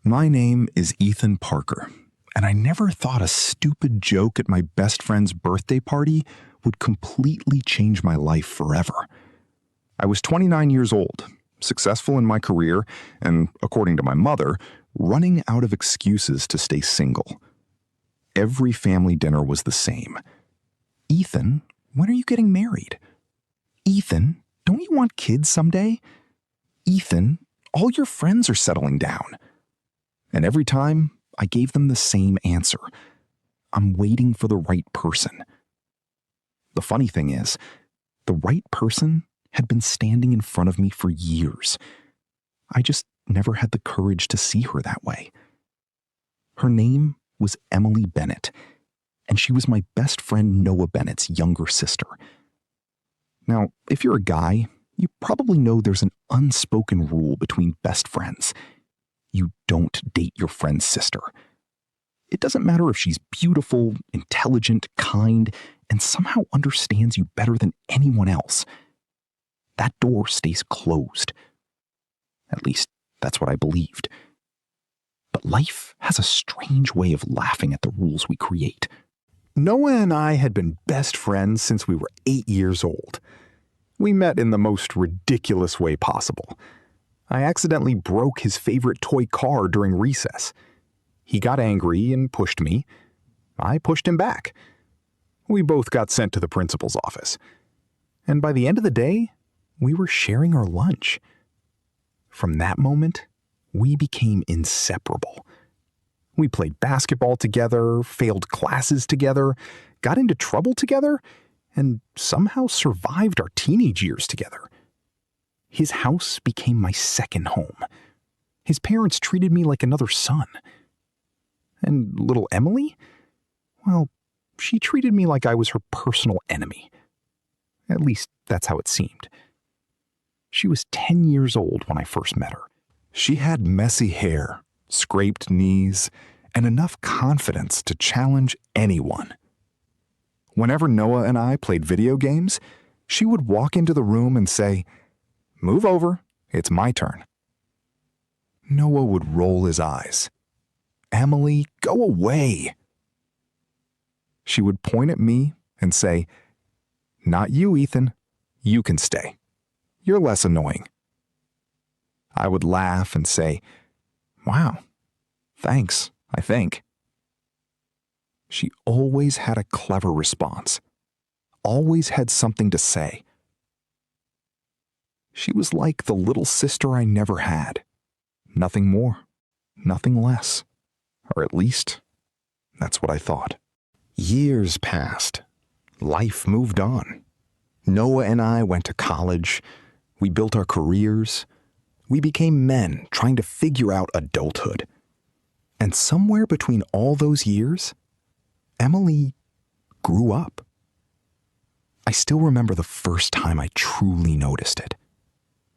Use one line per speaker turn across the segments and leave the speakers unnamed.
My name is Ethan Parker, and I never thought a stupid joke at my best friend's birthday party would completely change my life forever. I was 29 years old, successful in my career, and, according to my mother, running out of excuses to stay single. Every family dinner was the same. Ethan, when are you getting married? Ethan, don't you want kids someday? Ethan, all your friends are settling down. And every time, I gave them the same answer. I'm waiting for the right person. The funny thing is, the right person had been standing in front of me for years. I just never had the courage to see her that way. Her name was Emily Bennett, and she was my best friend Noah Bennett's younger sister. Now, if you're a guy, you probably know there's an unspoken rule between best friends. You don't date your friend's sister. It doesn't matter if she's beautiful, intelligent, kind, and somehow understands you better than anyone else. That door stays closed. At least, that's what I believed. But life has a strange way of laughing at the rules we create. Noah and I had been best friends since we were 8 years old. We met in the most ridiculous way possible. I accidentally broke his favorite toy car during recess. He got angry and pushed me. I pushed him back. We both got sent to the principal's office. And by the end of the day, we were sharing our lunch. From that moment, we became inseparable. We played basketball together, failed classes together, got into trouble together, and somehow survived our teenage years together. His house became my second home. His parents treated me like another son. And little Emily? Well, she treated me like I was her personal enemy. At least, that's how it seemed. She was 10 years old when I first met her. She had messy hair, scraped knees, and enough confidence to challenge anyone. Whenever Noah and I played video games, she would walk into the room and say, "Move over, it's my turn." Noah would roll his eyes. "Emily, go away." She would point at me and say, "Not you, Ethan. You can stay. You're less annoying." I would laugh and say, "Wow, thanks, I think." She always had a clever response, always had something to say. She was like the little sister I never had. Nothing more, nothing less. Or at least, that's what I thought. Years passed. Life moved on. Noah and I went to college. We built our careers. We became men trying to figure out adulthood. And somewhere between all those years, Emily grew up. I still remember the first time I truly noticed it.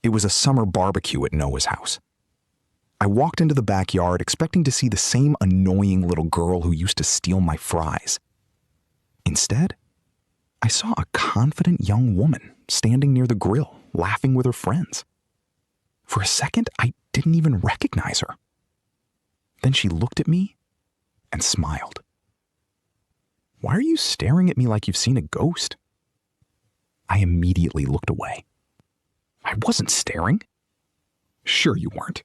It was a summer barbecue at Noah's house. I walked into the backyard expecting to see the same annoying little girl who used to steal my fries. Instead, I saw a confident young woman standing near the grill, laughing with her friends. For a second, I didn't even recognize her. Then she looked at me and smiled. "Why are you staring at me like you've seen a ghost?" I immediately looked away. "I wasn't staring." "Sure you weren't."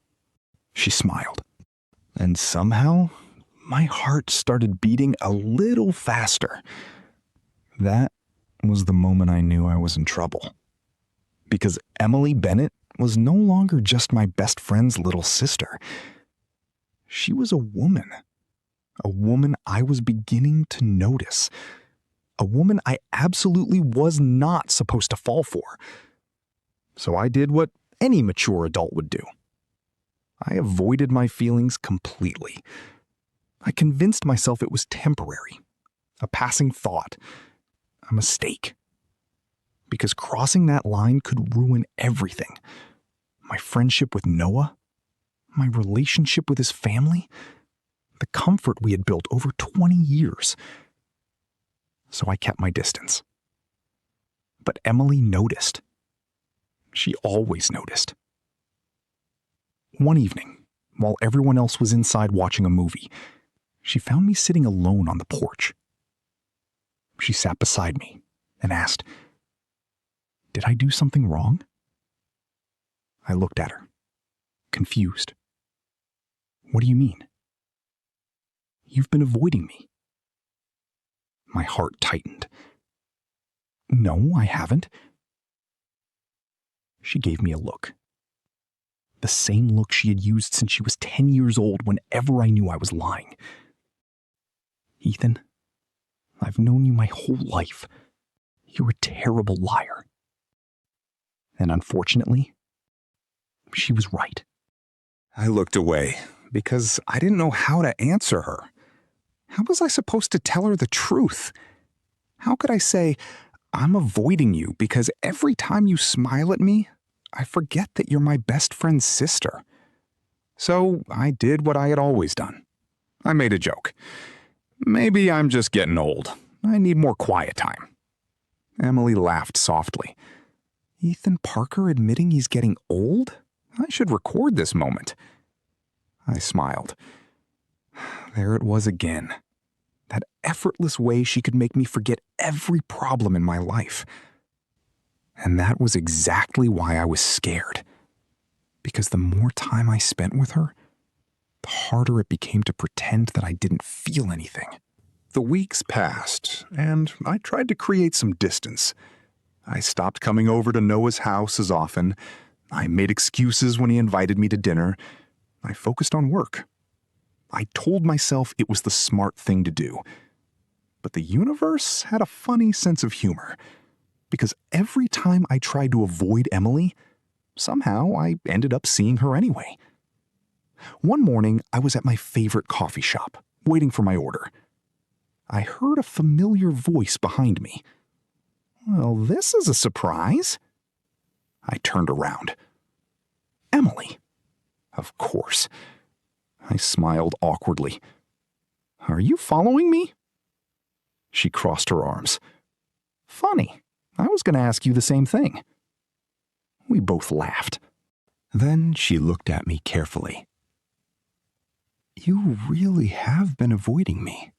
She smiled. And somehow, my heart started beating a little faster. That was the moment I knew I was in trouble. Because Emily Bennett was no longer just my best friend's little sister. She was a woman I was beginning to notice. A woman I absolutely was not supposed to fall for. So I did what any mature adult would do. I avoided my feelings completely. I convinced myself it was temporary, a passing thought, a mistake. Because crossing that line could ruin everything. My friendship with Noah, my relationship with his family, the comfort we had built over 20 years. So I kept my distance. But Emily noticed. She always noticed. One evening, while everyone else was inside watching a movie. She found me sitting alone on the porch. She sat beside me and asked, "Did I do something wrong?" I looked at her, confused. "What do you mean?" "You've been avoiding me." My heart tightened. "No, I haven't." She gave me a look. The same look she had used since she was 10 years old whenever I knew I was lying. "Ethan, I've known you my whole life. You're a terrible liar." And unfortunately, she was right. I looked away because I didn't know how to answer her. How was I supposed to tell her the truth? How could I say, "I'm avoiding you because every time you smile at me, I forget that you're my best friend's sister"? So I did what I had always done. I made a joke. "Maybe I'm just getting old. I need more quiet time." Emily laughed softly. Ethan Parker admitting he's getting old? I should record this moment. I smiled. There it was again. That effortless way she could make me forget every problem in my life. And that was exactly why I was scared. Because the more time I spent with her, the harder it became to pretend that I didn't feel anything. The weeks passed, and I tried to create some distance. I stopped coming over to Noah's house as often. I made excuses when he invited me to dinner. I focused on work. I told myself it was the smart thing to do. But the universe had a funny sense of humor. Because every time I tried to avoid Emily, somehow I ended up seeing her anyway. One morning, I was at my favorite coffee shop, waiting for my order. I heard a familiar voice behind me. Well, this is a surprise. I turned around. Emily. Of course. I smiled awkwardly. "Are you following me?" She crossed her arms. "Funny. I was going to ask you the same thing." We both laughed. Then she looked at me carefully. "You really have been avoiding me."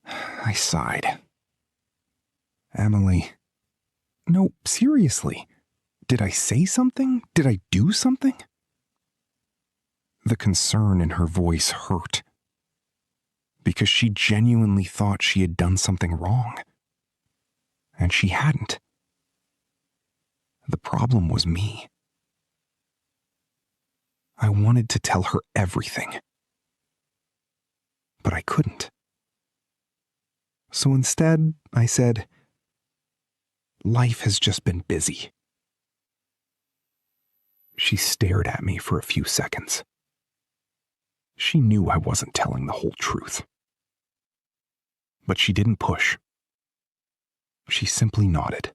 I sighed. "Emily, no, seriously. Did I say something? Did I do something?" The concern in her voice hurt. Because she genuinely thought she had done something wrong. And she hadn't. The problem was me. I wanted to tell her everything. But I couldn't. So instead, I said, "Life has just been busy." She stared at me for a few seconds. She knew I wasn't telling the whole truth. But she didn't push. She simply nodded.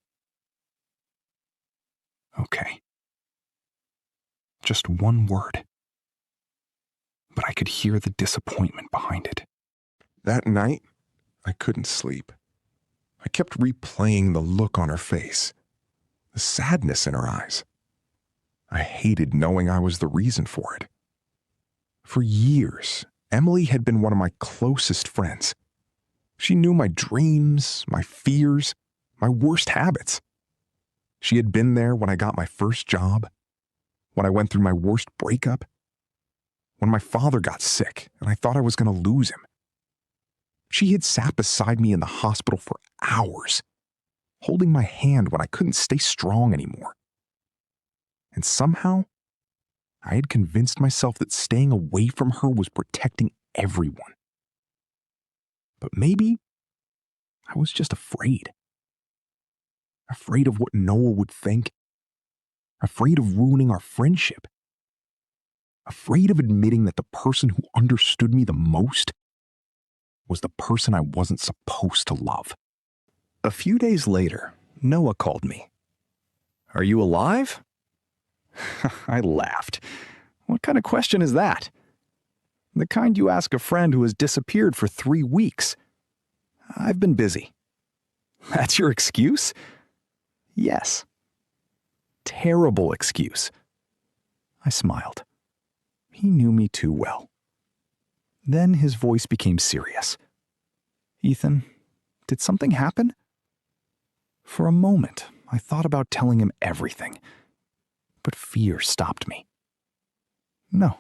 Okay. Just one word. But I could hear the disappointment behind it.
That night, I couldn't sleep. I kept replaying the look on her face, the sadness in her eyes. I hated knowing I was the reason for it. For years, Emily had been one of my closest friends. She knew my dreams, my fears, my worst habits. She had been there when I got my first job, when I went through my worst breakup, when my father got sick and I thought I was going to lose him. She had sat beside me in the hospital for hours, holding my hand when I couldn't stay strong anymore. And somehow, I had convinced myself that staying away from her was protecting everyone. But maybe I was just afraid. Afraid of what Noah would think. Afraid of ruining our friendship. Afraid of admitting that the person who understood me the most was the person I wasn't supposed to love. A few days later, Noah called me. "Are you alive?" I laughed. What kind of question is that? The kind you ask a friend who has disappeared for 3 weeks. "I've been busy." That's your excuse? Yes. Terrible excuse. I smiled.
He knew me too well. Then his voice became serious. "Ethan, did something happen?" For a moment, I thought about telling him everything, but fear stopped me. "No,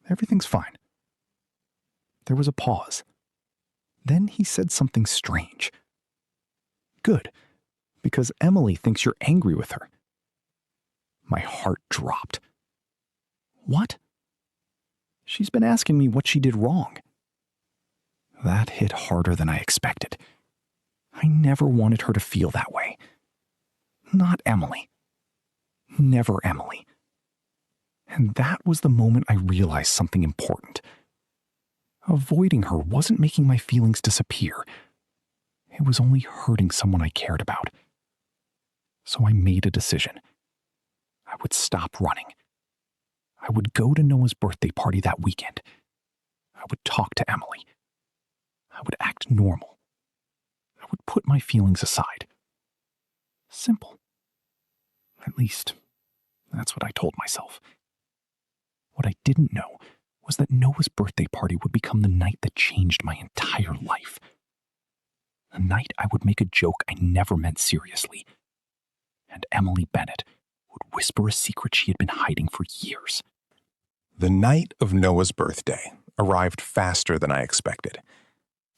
everything's fine." There was a pause. Then he said something strange. "Good, because Emily thinks you're angry with her." My heart dropped. "What?" "She's been asking me what she did wrong." That hit harder than I expected. I never wanted her to feel that way. Not Emily. Never Emily. And that was the moment I realized something important. Avoiding her wasn't making my feelings disappear. It was only hurting someone I cared about. So I made a decision. I would stop running. I would go to Noah's birthday party that weekend. I would talk to Emily. I would act normal. I would put my feelings aside. Simple. At least, that's what I told myself. What I didn't know was that Noah's birthday party would become the night that changed my entire life. A night I would make a joke I never meant seriously. And Emily Bennett would whisper a secret she had been hiding for years.
The night of Noah's birthday arrived faster than I expected.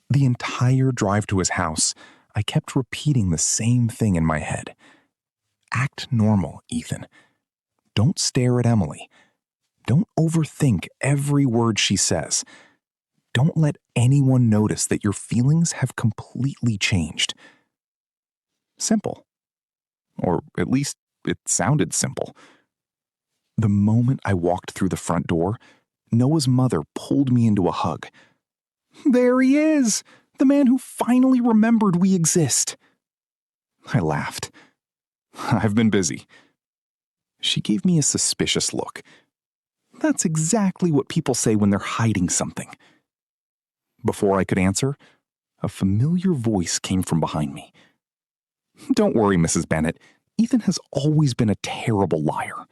The entire drive to his house, I kept repeating the same thing in my head. Act normal, Ethan. Don't stare at Emily. Don't overthink every word she says. Don't let anyone notice that your feelings have completely changed. Simple. Or at least it sounded simple. The moment I walked through the front door, Noah's mother pulled me into a hug. "There he is! The man who finally remembered we exist." I laughed. "I've been busy." She gave me a suspicious look. That's exactly what people say when they're hiding something. Before I could answer, a familiar voice came from behind me. "Don't worry, Mrs. Bennett. Ethan has always been a terrible liar."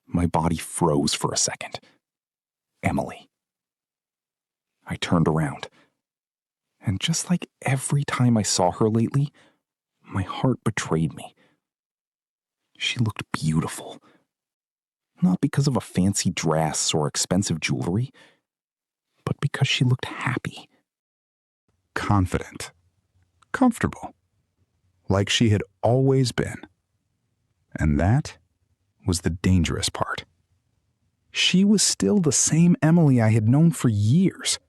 My body froze for a second. Emily. I turned around. And just like every time I saw her lately, my heart betrayed me. She looked beautiful. Not because of a fancy dress or expensive jewelry, but because she looked happy. Confident. Comfortable. Like she had always been. And that was the dangerous part. She was still the same Emily I had known for years.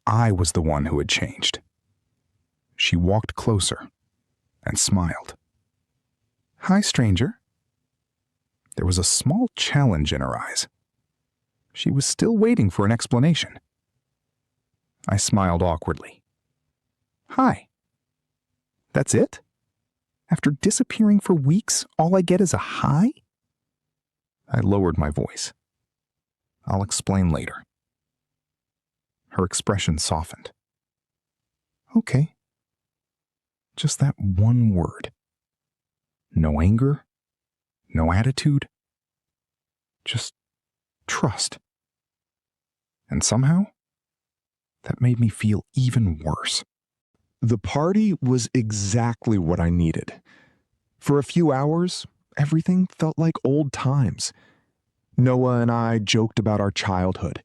I was the one who had changed. She walked closer and smiled. "Hi, stranger." There was a small challenge in her eyes. She was still waiting for an explanation. I smiled awkwardly. "Hi." "That's it? After disappearing for weeks, all I get is a hi?" I lowered my voice. "I'll explain later." Her expression softened. "Okay." Just that one word. No anger, no attitude, just trust. And somehow, that made me feel even worse. The party was exactly what I needed. For a few hours, everything felt like old times. Noah and I joked about our childhood.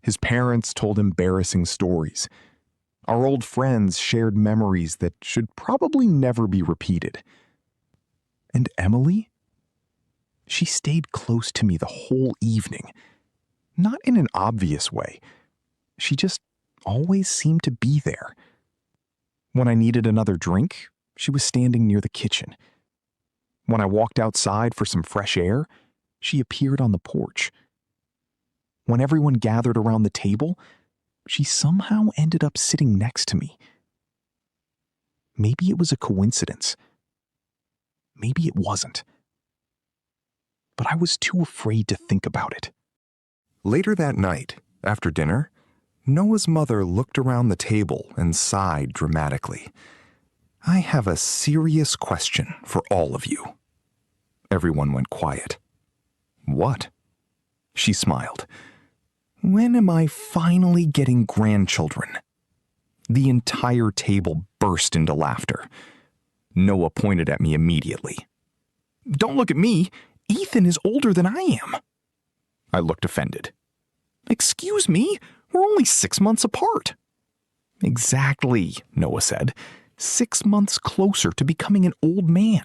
His parents told embarrassing stories. Our old friends shared memories that should probably never be repeated. And Emily? She stayed close to me the whole evening. Not in an obvious way. She just always seemed to be there. When I needed another drink, she was standing near the kitchen. When I walked outside for some fresh air, she appeared on the porch. When everyone gathered around the table, she somehow ended up sitting next to me. Maybe it was a coincidence. Maybe it wasn't. But I was too afraid to think about it. Later that night, after dinner, Noah's mother looked around the table and sighed dramatically. "I have a serious question for all of you." Everyone went quiet. "What?"
She smiled. When am I finally getting grandchildren? The entire table burst into laughter. Noah pointed at me immediately. Don't look at me. Ethan is older than I am. I looked offended. Excuse me, we're only 6 months apart. Exactly, Noah said. 6 months closer to becoming an old man.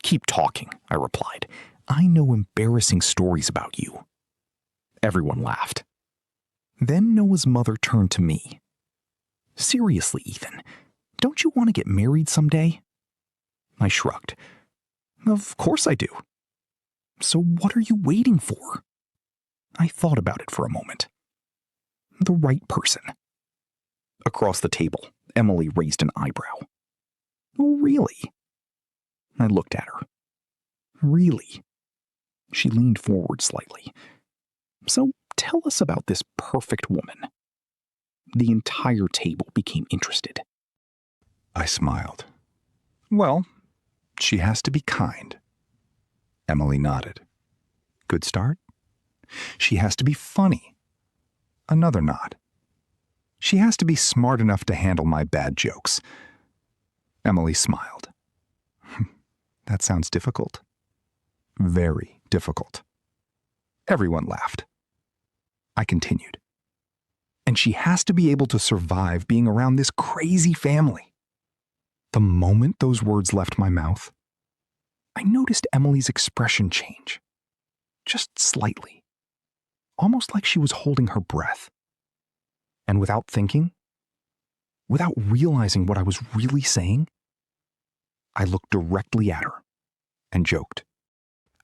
Keep talking, I replied. I know embarrassing stories about you. Everyone laughed. Then Noah's mother turned to me. Seriously, Ethan, don't you want to get married someday? I shrugged. Of course I do. So what are you waiting for? I thought about it for a moment. The right person. Across the table, Emily raised an eyebrow. Oh, really? I looked at her. Really? She leaned forward slightly. So tell us about this perfect woman. The entire table became interested. I smiled. Well, she has to be kind. Emily nodded. Good start. She has to be funny. Another nod. She has to be smart enough to handle my bad jokes. Emily smiled. That sounds difficult. Very difficult. Everyone laughed. I continued. And she has to be able to survive being around this crazy family. The moment those words left my mouth, I noticed Emily's expression change. Just slightly. Almost like she was holding her breath. And without thinking, without realizing what I was really saying, I looked directly at her and joked.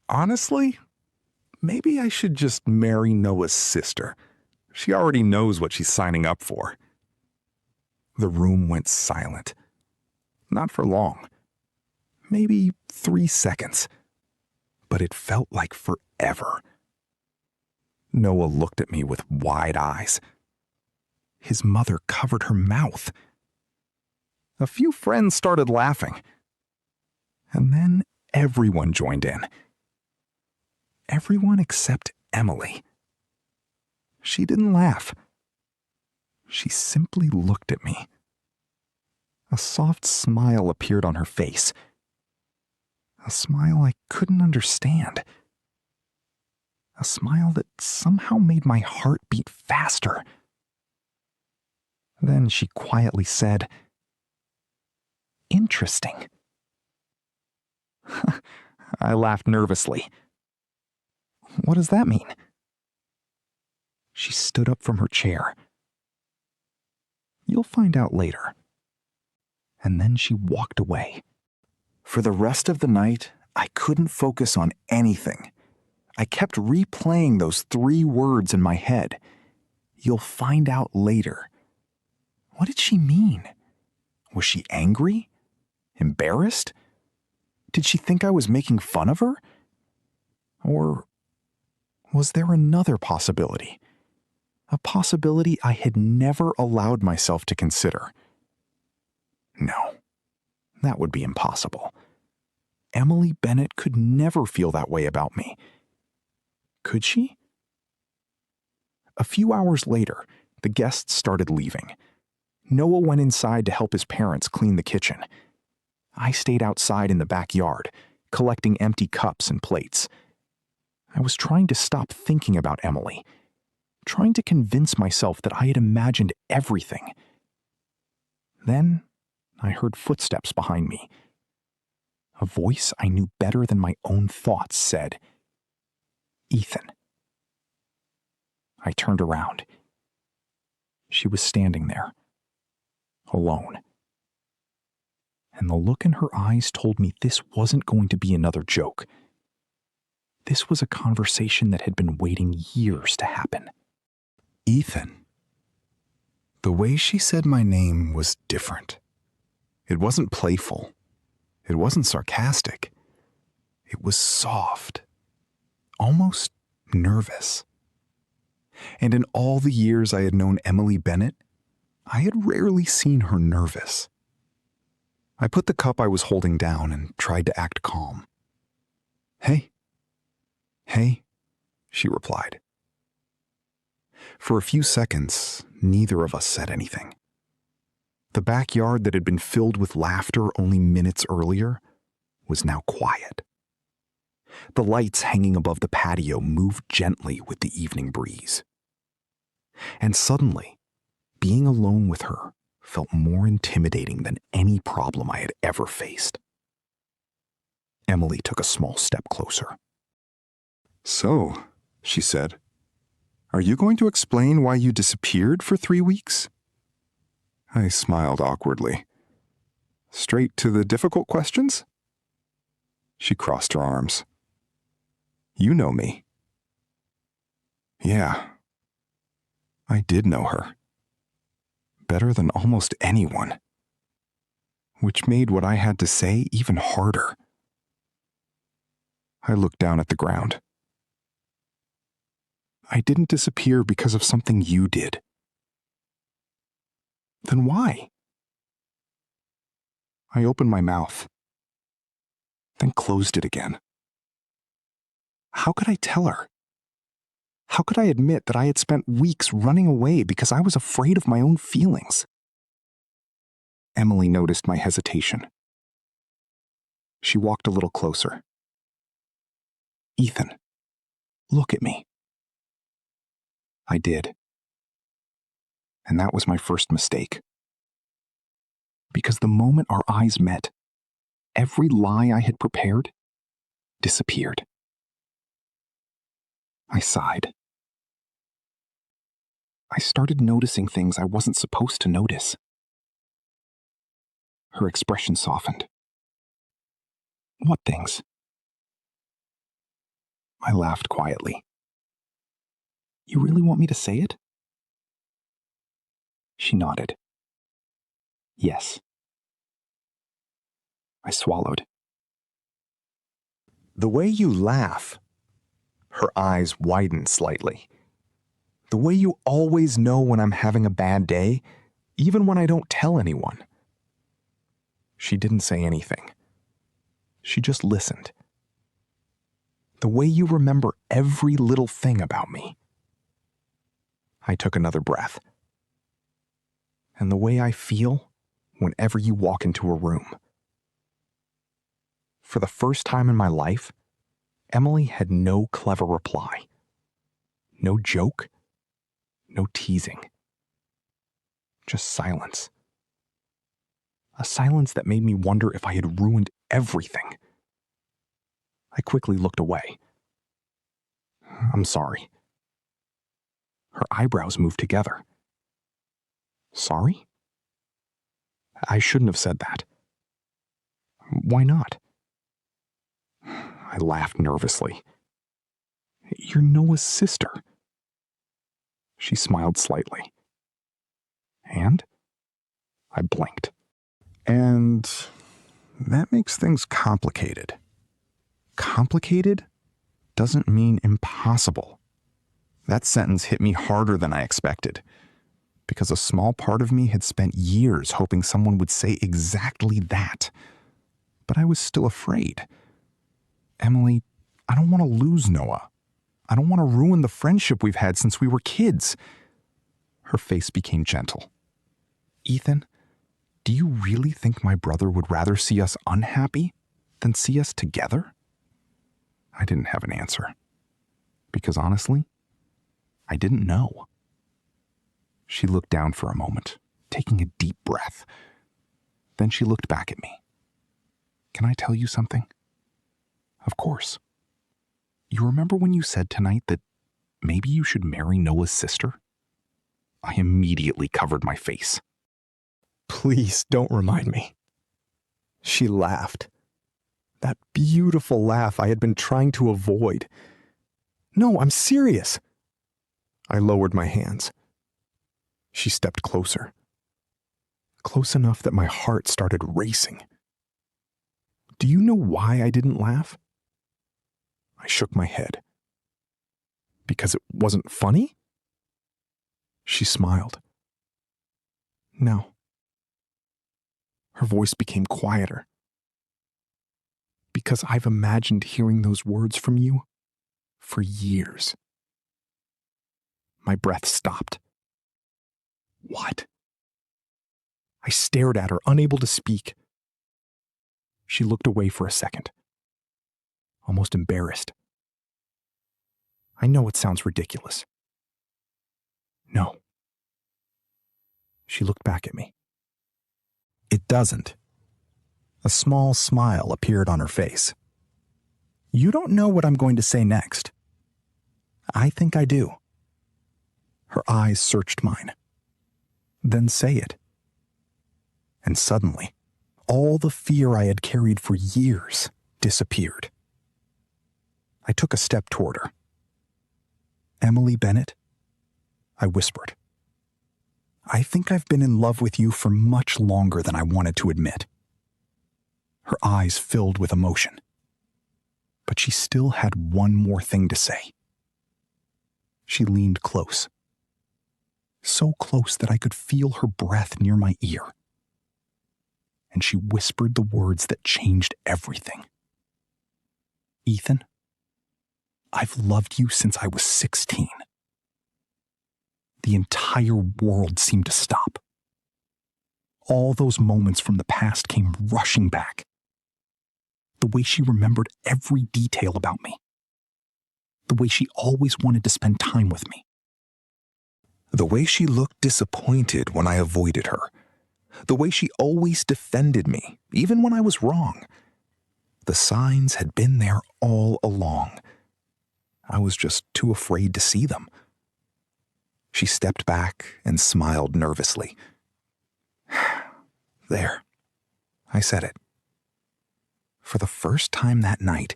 Honestly, maybe I should just marry Noah's sister. She already knows what she's signing up for. The room went silent. Not for long. Maybe 3 seconds. But it felt like forever. Noah looked at me with wide eyes. His mother covered her mouth. A few friends started laughing. And then everyone joined in. Everyone except Emily. She didn't laugh. She simply looked at me. A soft smile appeared on her face. A smile I couldn't understand. A smile that somehow made my heart beat faster. Then she quietly said, Interesting. I laughed nervously. What does that mean? She stood up from her chair. You'll find out later. And then she walked away. For the rest of the night, I couldn't focus on anything. I kept replaying those 3 words in my head. You'll find out later. What did she mean? Was she angry? Embarrassed? Did she think I was making fun of her? Or was there another possibility? A possibility I had never allowed myself to consider. No, that would be impossible. Emily Bennett could never feel that way about me. Could she? A few hours later, the guests started leaving. Noah went inside to help his parents clean the kitchen. I stayed outside in the backyard, collecting empty cups and plates. I was trying to stop thinking about Emily, trying to convince myself that I had imagined everything. Then I heard footsteps behind me. A voice I knew better than my own thoughts said, Ethan. I turned around. She was standing there, alone. And the look in her eyes told me this wasn't going to be another joke. This was a conversation that had been waiting years to happen. Ethan. The way she said my name was different. It wasn't playful. It wasn't sarcastic. It was soft, almost nervous. And in all the years I had known Emily Bennett, I had rarely seen her nervous. I put the cup I was holding down and tried to act calm. Hey, she replied. For a few seconds, neither of us said anything. The backyard that had been filled with laughter only minutes earlier was now quiet. The lights hanging above the patio moved gently with the evening breeze. And suddenly, being alone with her felt more intimidating than any problem I had ever faced. Emily took a small step closer.
"So," she said, "are you going to explain why you disappeared for 3 weeks?" I smiled awkwardly. "Straight to the difficult questions?" She crossed her arms. "You know me." Yeah, I did know her. Better than almost anyone. Which made what I had to say even harder. I looked down at the ground. "I didn't disappear because of something you did." "Then why?" I opened my mouth, then closed it again. How could I tell her? How could I admit that I had spent weeks running away because I was afraid of my own feelings? Emily noticed my hesitation. She walked a little closer. "Ethan, look at me." I did. And that was my first mistake. Because the moment our eyes met, every lie I had prepared disappeared. I sighed. I started noticing things I wasn't supposed to notice. Her expression softened. "What things?" I laughed quietly. "You really want me to say it?" She nodded. "Yes." I swallowed. "The way you laugh." Her eyes widened slightly. "The way you always know when I'm having a bad day, even when I don't tell anyone." She didn't say anything. She just listened. "The way you remember every little thing about me." I took another breath. "And the way I feel whenever you walk into a room." For the first time in my life, Emily had no clever reply. No joke. No teasing. Just silence. A silence that made me wonder if I had ruined everything. I quickly looked away. "I'm sorry." Her eyebrows moved together. "Sorry?" I shouldn't have said that. "Why not?" I laughed nervously. "You're Noah's sister." She smiled slightly. "And?" I blinked. "And that makes things complicated." Complicated doesn't mean impossible. That sentence hit me harder than I expected, because a small part of me had spent years hoping someone would say exactly that. But I was still afraid. "Emily, I don't want to lose Noah. I don't want to ruin the friendship we've had since we were kids." Her face became gentle. "Ethan, do you really think my brother would rather see us unhappy than see us together?" I didn't have an answer. Because honestly, I didn't know. She looked down for a moment, taking a deep breath. Then she looked back at me. "Can I tell you something?" "Of course." "You remember when you said tonight that maybe you should marry Noah's sister?" I immediately covered my face. "Please don't remind me." She laughed. That beautiful laugh I had been trying to avoid. "No, I'm serious." I lowered my hands. She stepped closer. Close enough that my heart started racing. "Do you know why I didn't laugh?" I shook my head. "Because it wasn't funny?" She smiled. "No." Her voice became quieter. "Because I've imagined hearing those words from you for years."
My breath stopped. What? I stared at her, unable to speak. She looked away for a second, almost embarrassed. I know it sounds ridiculous. No. She looked back at me. It doesn't. A small smile appeared on her face. You don't know what I'm going to say next. I think I do. Her eyes searched mine. Then say it. And suddenly, all the fear I had carried for years disappeared. I took a step toward her. Emily Bennett, I whispered. I think I've been in love with you for much longer than I wanted to admit. Her eyes filled with emotion. But she still had one more thing to say. She leaned close. So close that I could feel her breath near my ear. And she whispered the words that changed everything. Ethan, I've loved you since I was 16. The entire world seemed to stop. All those moments from the past came rushing back. The way she remembered every detail about me. The way she always wanted to spend time with me. The way she looked disappointed when I avoided her. The way she always defended me, even when I was wrong. The signs had been there all along. I was just too afraid to see them. She stepped back and smiled nervously. There. I said it. For the first time that night,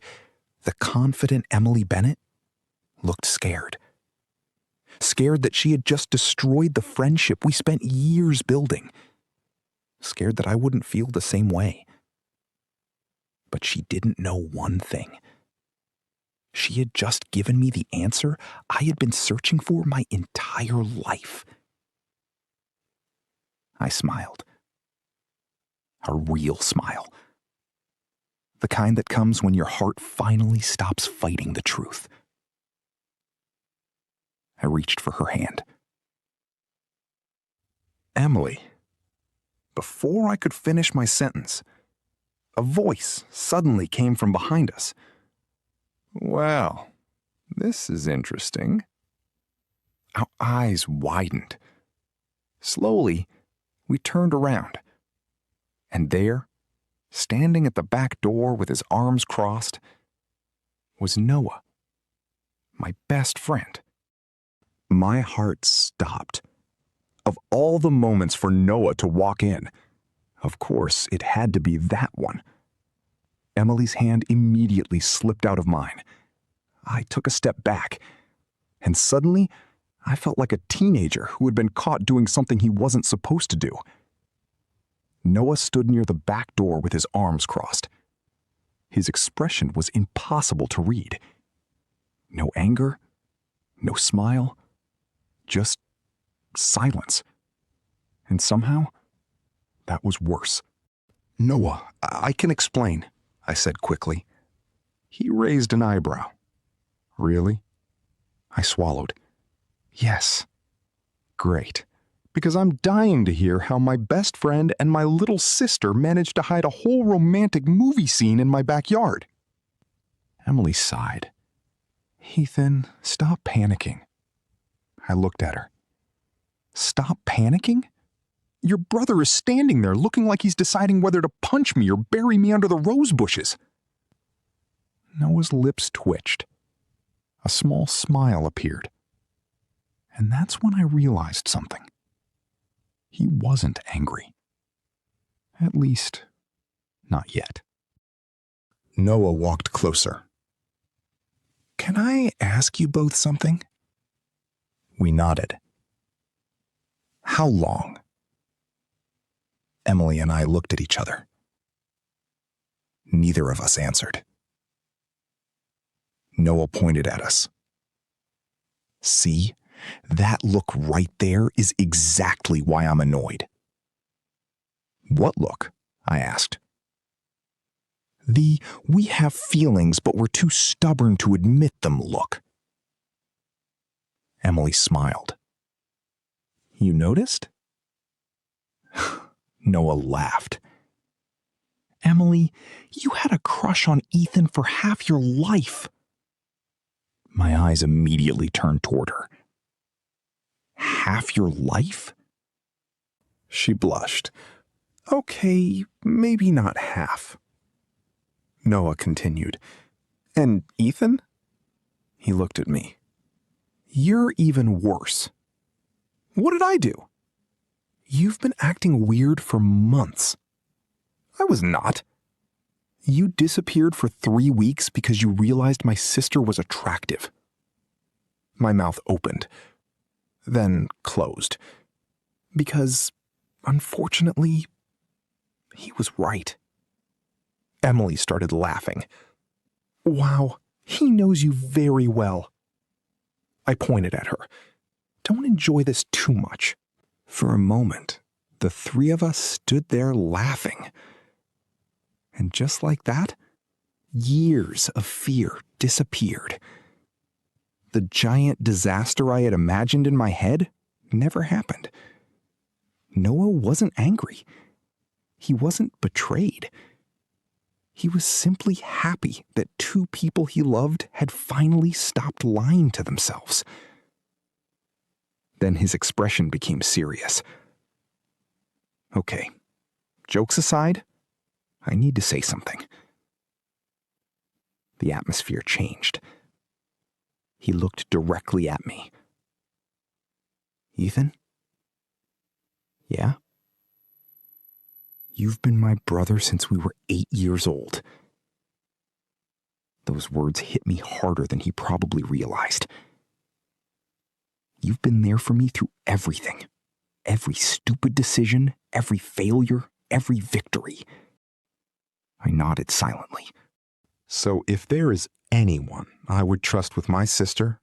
the confident Emily Bennett looked scared. Scared that she had just destroyed the friendship we spent years building. Scared that I wouldn't feel the same way. But she didn't know one thing. She had just given me the answer I had been searching for my entire life. I smiled. A real smile. The kind that comes when your heart finally stops fighting the truth. I reached for her hand. Emily. Before I could finish my sentence, a voice suddenly came from behind us. Well, this is interesting. Our eyes widened. Slowly, we turned around. And there, standing at the back door with his arms crossed, was Noah, my best friend. My heart stopped. Of all the moments for Noah to walk in, of course, it had to be that one. Emily's hand immediately slipped out of mine. I took a step back, and suddenly, I felt like a teenager who had been caught doing something he wasn't supposed to do. Noah stood near the back door with his arms crossed. His expression was impossible to read. No anger, no smile, just silence. And somehow, that was worse. Noah, I can explain, I said quickly. He raised an eyebrow. Really? I swallowed. Yes. Great. Because I'm dying to hear how my best friend and my little sister managed to hide a whole romantic movie scene in my backyard. Emily sighed. Ethan, stop panicking. I looked at her. Stop panicking? Your brother is standing there looking like he's deciding whether to punch me or bury me under the rose bushes. Noah's lips twitched. A small smile appeared. And that's when I realized something. He wasn't angry. At least, not yet. Noah walked closer. Can I ask you both something? We nodded. How long? Emily and I looked at each other. Neither of us answered. Noah pointed at us. See? That look right there is exactly why I'm annoyed. What look? I asked. The we have feelings but we're too stubborn to admit them look. Emily smiled. You noticed? Noah laughed. Emily, you had a crush on Ethan for half your life. My eyes immediately turned toward her. Half your life? She blushed. Okay, maybe not half. Noah continued. And Ethan? He looked at me. You're even worse. What did I do? You've been acting weird for months. I was not. You disappeared for 3 weeks because you realized my sister was attractive. My mouth opened, then closed. Because, unfortunately, he was right. Emily started laughing. Wow, he knows you very well. I pointed at her. Don't enjoy this too much. For a moment, the three of us stood there laughing. And just like that, years of fear disappeared. The giant disaster I had imagined in my head never happened. Noah wasn't angry. He wasn't betrayed. He was simply happy that two people he loved had finally stopped lying to themselves. Then his expression became serious. Okay, jokes aside, I need to say something. The atmosphere changed. He looked directly at me. Ethan? Yeah? You've been my brother since we were 8 years old. Those words hit me harder than he probably realized. You've been there for me through everything. Every stupid decision, every failure, every victory. I nodded silently. So if there is anyone I would trust with my sister,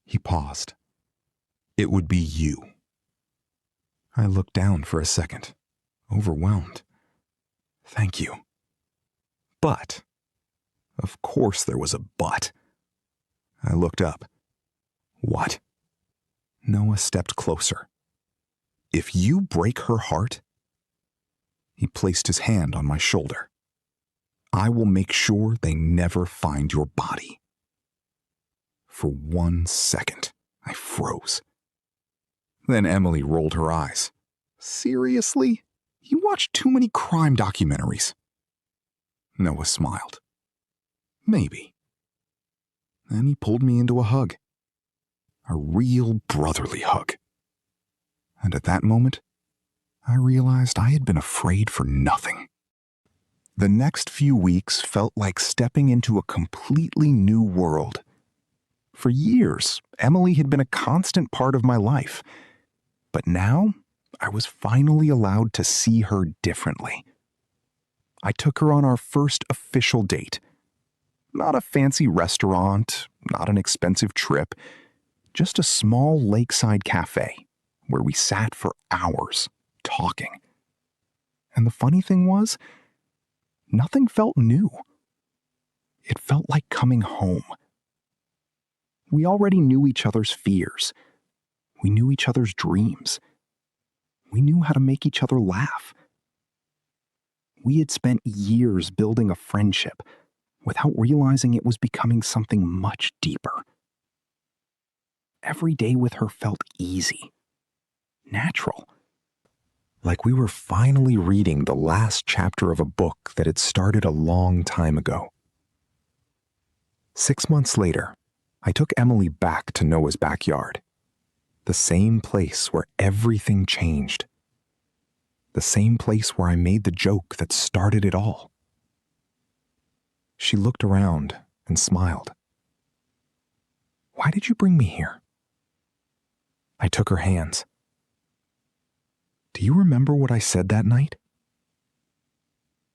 he paused. It would be you. I looked down for a second, overwhelmed. Thank you. But, of course there was a but. I looked up. What? Noah stepped closer. If you break her heart, he placed his hand on my shoulder. I will make sure they never find your body. For 1 second, I froze. Then Emily rolled her eyes. Seriously? You watch too many crime documentaries. Noah smiled. Maybe. Then he pulled me into a hug. A real brotherly hug. And at that moment, I realized I had been afraid for nothing. The next few weeks felt like stepping into a completely new world. For years, Emily had been a constant part of my life. But now, I was finally allowed to see her differently. I took her on our first official date. Not a fancy restaurant, not an expensive trip, just a small lakeside cafe where we sat for hours talking. And the funny thing was, nothing felt new. It felt like coming home. We already knew each other's fears. We knew each other's dreams. We knew how to make each other laugh. We had spent years building a friendship without realizing it was becoming something much deeper. Every day with her felt easy, natural. Like we were finally reading the last chapter of a book that had started a long time ago. 6 months later, I took Emily back to Noah's backyard. The same place where everything changed. The same place where I made the joke that started it all. She looked around and smiled. Why did you bring me here? I took her hands. Do you remember what I said that night?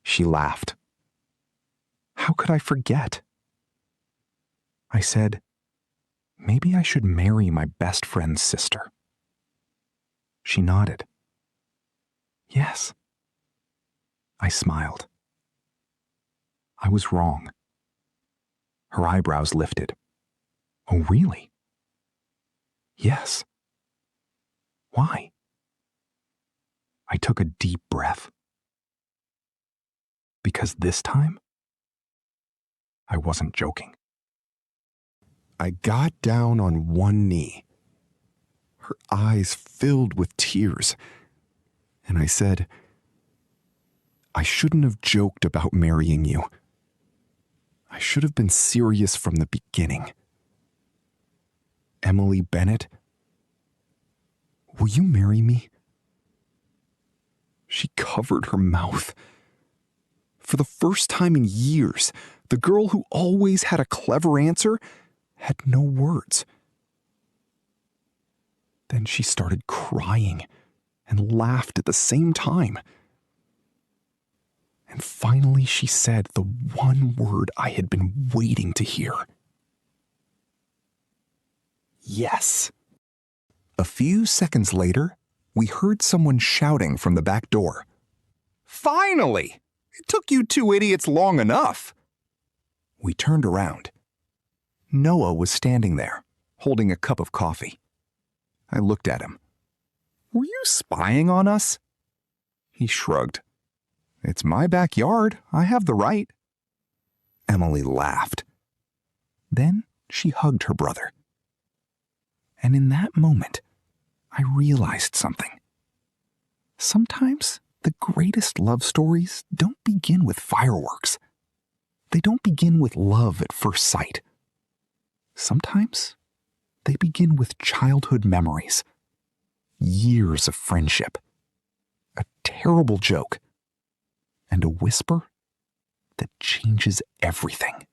She laughed. How could I forget? I said, maybe I should marry my best friend's sister. She nodded. Yes. I smiled. I was wrong. Her eyebrows lifted. Oh, really? Yes. Why? I took a deep breath. Because this time, I wasn't joking.
I got down on one knee. Her eyes filled with tears. And I said, I shouldn't have joked about marrying you. I should have been serious from the beginning. Emily Bennett, will you marry me? She covered her mouth. For the first time in years, the girl who always had a clever answer had no words. Then she started crying and laughed at the same time. And finally she said the one word I had been waiting to hear. Yes. A few seconds later, we heard someone shouting from the back door. Finally! It took you two idiots long enough. We turned around. Noah was standing there, holding a cup of coffee. I looked at him. Were you spying on us? He shrugged. It's my backyard. I have the right. Emily laughed. Then she hugged her brother. And in that moment, I realized something. Sometimes the greatest love stories don't begin with fireworks. They don't begin with love at first sight. Sometimes they begin with childhood memories, years of friendship, a terrible joke, and a whisper that changes everything.